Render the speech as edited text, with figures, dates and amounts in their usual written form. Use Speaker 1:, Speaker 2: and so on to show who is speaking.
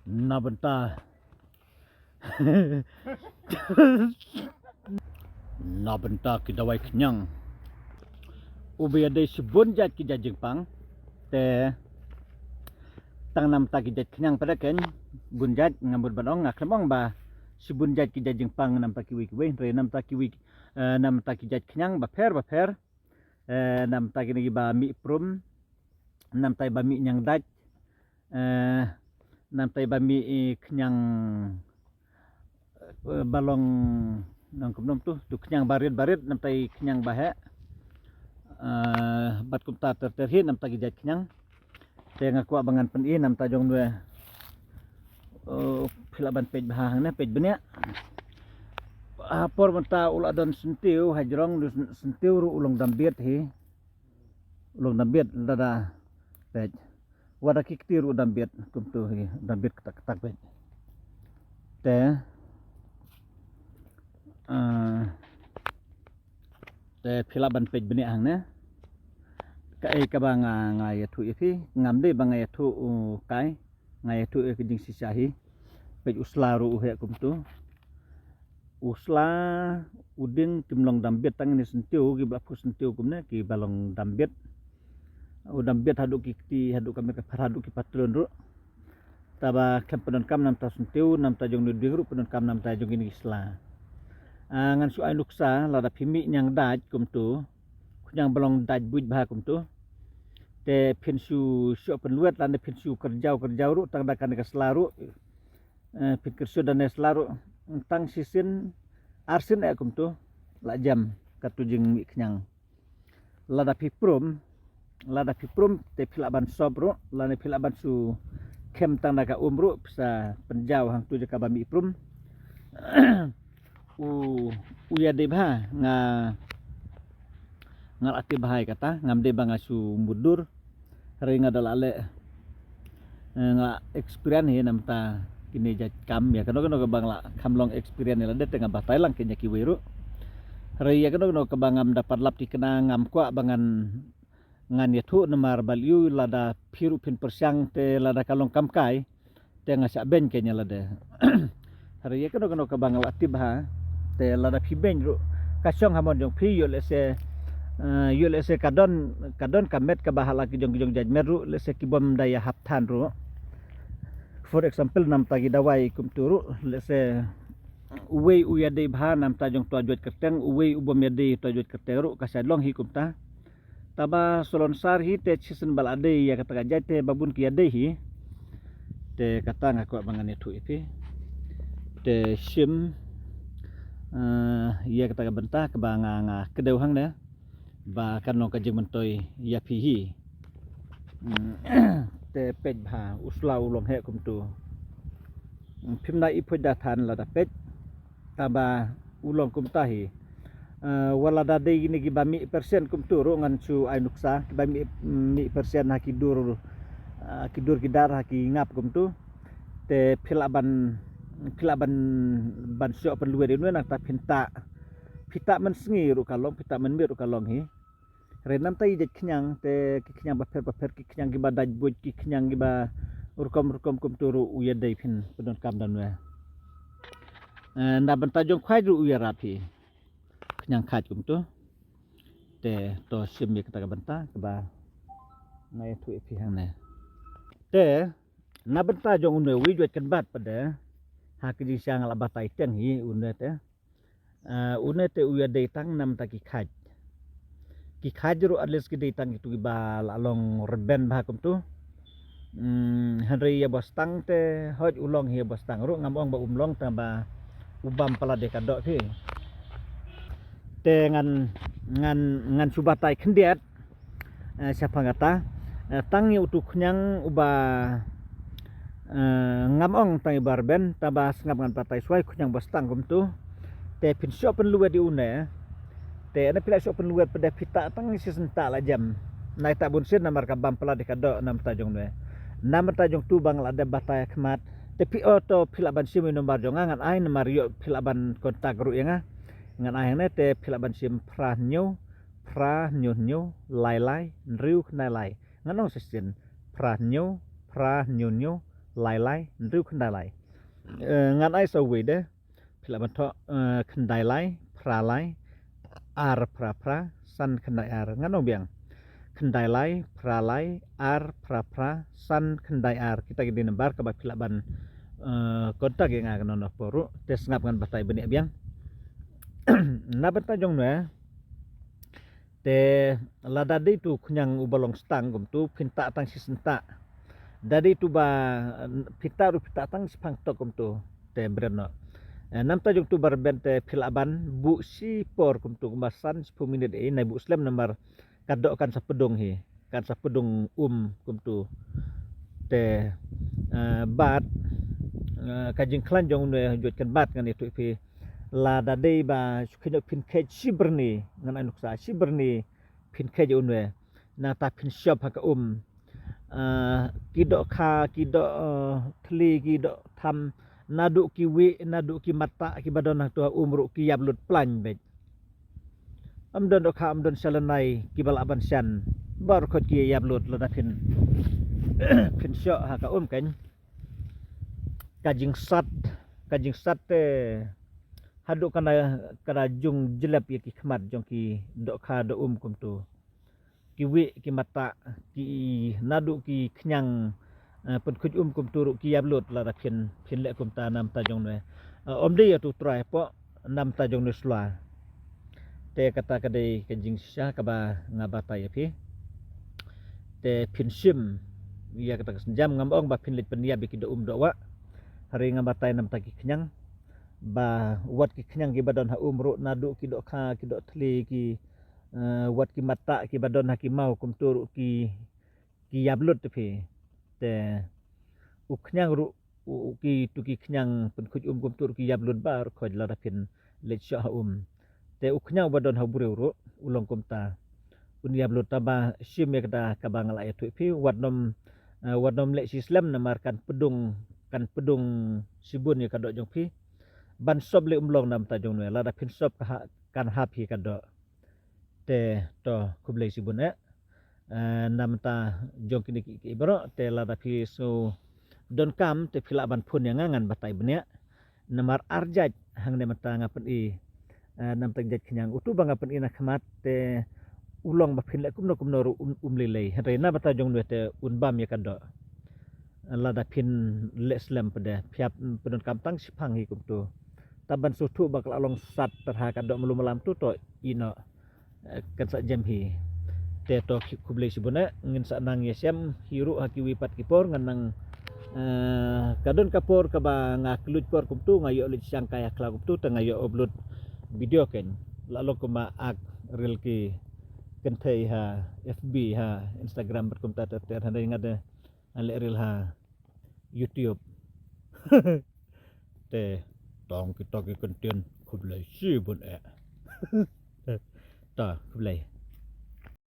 Speaker 1: Nabenta nabenta kidawai kenyang ubi ada sebun jat kita Jepang te tang nam ta kita kenyang pada ken bunjat ngambut banong ngaklemong ba sebun jat kita Jepang nam ta kiwi re nam ta kiwi nam ta kita kenyang ba per nam ta kini ba mi prum nam ta ba mi nyang dat nam ta ba mi kenyang balong nang kumnom tu kenyang barit nam tai kenyang bahe bat kumta terhi nam tagi jat kenyang te ngaku abangan pen i nam tajong dua philaban pej bahang na pej benya por menta uladon sentiu hajrong sentiu ru ulong dambet hi ulong dambet dada pej wada kiktiru dambet kumtu hi dambet ketak pej te te philaban pej beni hang ne kai ka ba nga ya thu ifi ngamde ba nga ya thu kai nga ya thu ke jing sisahi pej usla ru he kumtu usla uding timlong dambet tang ni sentiu gi bla pu sentiu kumne ki balong dambet dambet haduk ki haduk kami ka haduk ki patrun ru taba kempenon kam nam ta sentiu nam ta jong ni ru penon kam nam ta jong ni isla ngan su ai nuksa lada pimi nyang daj kumtu kunyang belong daj buj bah kumtu te pinsu syo penluet lan pinsu kerjau ru tang dakan ka selaru pin kersu dan selaru tang sisin arsin kumtu la jam katujing mi kenyang lada piprum te pilaban sobro lan pilaban su kem tang daka umru bisa penjau hang tu ka ba mi prum uya de bah ngal ati bahai kata ngamde banga su mudur ringa dalale nga experience he namta kini jat kam ya kano ka bangla kamlong experience la de tengah batai lang kenya kiwiru re ya kano ka bangam dapat lap ti kena ngam kwa bangan ngan yatu namar balyu lada piru pin persyang te lada kalong kamkai te ngasa ben kenya lada re ya kano ka bangla ati bah te lada piben ru kasong hamon jong pi yo lese kadon kamet ka bahala ki jong jajmer ru lese ki bom daya haptan ru for example nam tagi dawai kum turu lese uwe uyade bha nam ta jong tuajut kerteng uwe ubom yade tuajut kerteng ru kasadlong hi kumta taba solonsar hi te chisen balade ya kata jate babun ki yade hi te kata ngaku bangan itu ipi te sim ia kata bentah ke banga kedau hang ne ba kanong ka jeng mentoi ya pihi te pej bha usla ulong he kumtu phimna ipoi dathan la da pej taba ulong kumta hi wala da de gini gi bami persen kumtu ro ngan su ai nuksa ki bami mi persen ha kidur kidar ha ki ngap kumtu te philaban ban syo perlu de nak ta pita men sengi ru kalong pita men mi ru kalong hi renam tai je kenyang te kenyang ba per ki kenyang gi ba daj buj ki kenyang gi ba rukom kum turu uya dai phin pedon kam dan we nda ban ta jong khwai ru uya rapi kenyang khat kum tu te to sim mi kata banta ke ba ngai tu pi hang ne te na banta jong unwe wi jot kan bat pada haki siang la batai teng hi unete uya dei tang nam ta ki khaj ru atles ki dei tang itu ba along reben ba kum tu henry ya bostang te hoj ulong hi bostang ru ngamong ba umlong ta ba ubam pala de kadok hi te ngan subatai khendiat siapa ngata tang yu tu khnyang uba ngamong tangi barben tabas ngam ngan patai suai kunyang bostang kumtu te pin shop pen luwe di une te na pila shop pen luwe pada pita tang si senta la jam nai ta bun sin namar ka bam pala de kado nam tajong ne nam tajong tu bang la de batai khmat te pi auto pila ban sim nomor jong ngan ai nomor yo pila ban kontak ru yang ngan ai ne te pila ban sim pra nyu lai nriu nai lai nganong sisin pra nyu lai ndu kendai lai ngan ai so we de phila ban tho kendai lai pra lai ar pra san kendai ar ngan ong biang kendai lai pra lai ar pra san kendai ar kita gini nembar ka ba phila ban kontak yang akan nono poru tes ngap ngan batai benik biang na benta jong ne te lada de tu kunyang ubalong stang gum tu pinta tang si senta dari tu ba pita tang sipang tok gum tu te breno nam ta jong tu barben te philaban bu si por gum tu masan 10 minit nai bu slam nomor kadok kan sapedung hi kan sapedung gum tu te bat kajing klan jong ne jot kan bat ngan itu pi la da dei ba khino pin khe siberni ngan anuk sa siberni pin khe unwe na ta pin shop ha ka kidok kha kidok thli kidok tham nadu ki wi nadu ki mata ki badon tu umru ki yablut plan be amdon kha amdon salanai ki balaban san bar khot ki yablut la da pin pin shop ha ka kan kajing sat te haduk kana jung jelap ya ki khmat jong ki dok kha do kum tu ki wi ki mata ki nadu ki khnyang pen khuj kum tu ki yablut la phin le kum ta nam ta jong ne omdi ya tu trai po nam ta jong ne sla te kata kadai kajing sha ka ba ngabata ya pi te phin sim ya kata jam ngambong ba phin le pen ya bi ki do do wa hari ngabatai nam ta ki khnyang ba wat ki khnyang ki badon ha umru nadu ki dok kha ki dok thli ki wat ki mata ki badon ha ki mau kum tur ki yablut te u khnyang ru ki tu ki khnyang pen khuj kum tur ki yablut bar khoj la phin le sha te u khnyang badon ha buru ru ulong kum ta un yablut ta ba sim ya kada ka bang la tu pi wat nom le islam namar kan pedung sibun ya kadok jong pi ban sob le umlong nam ta jong ne la da phin sob kan ha phi kadok te to kublai sibun nam ta jong kini ki bro te la da phi so don kam te phila ban phun yang ngan batai benya namar arjaj hang ne mata ngapen i nam ta jaj khnyang utu bang ngapen i na khmat te ulong ba phin le kum no umlilei re na bata jong ne te unbam ya kadok lada pin le slam pada piap pedon kampang sipang hi kumtu taban sutu bakal along sat terha kadok melu malam tu to ino kan sa jam hi te to kublai sibuna ngin sa nang yesem hiru haki wipat kipor nganang kadon kapor ka ba ngaklut por kumtu ngayo lit siang kaya kla kumtu ta ngayo upload video ken lalu kuma ak reel ki kentai ha FB ha Instagram berkumta ter handai ngada ale reel ha YouTube te tong kita ke kentian kublai sibun ta kublai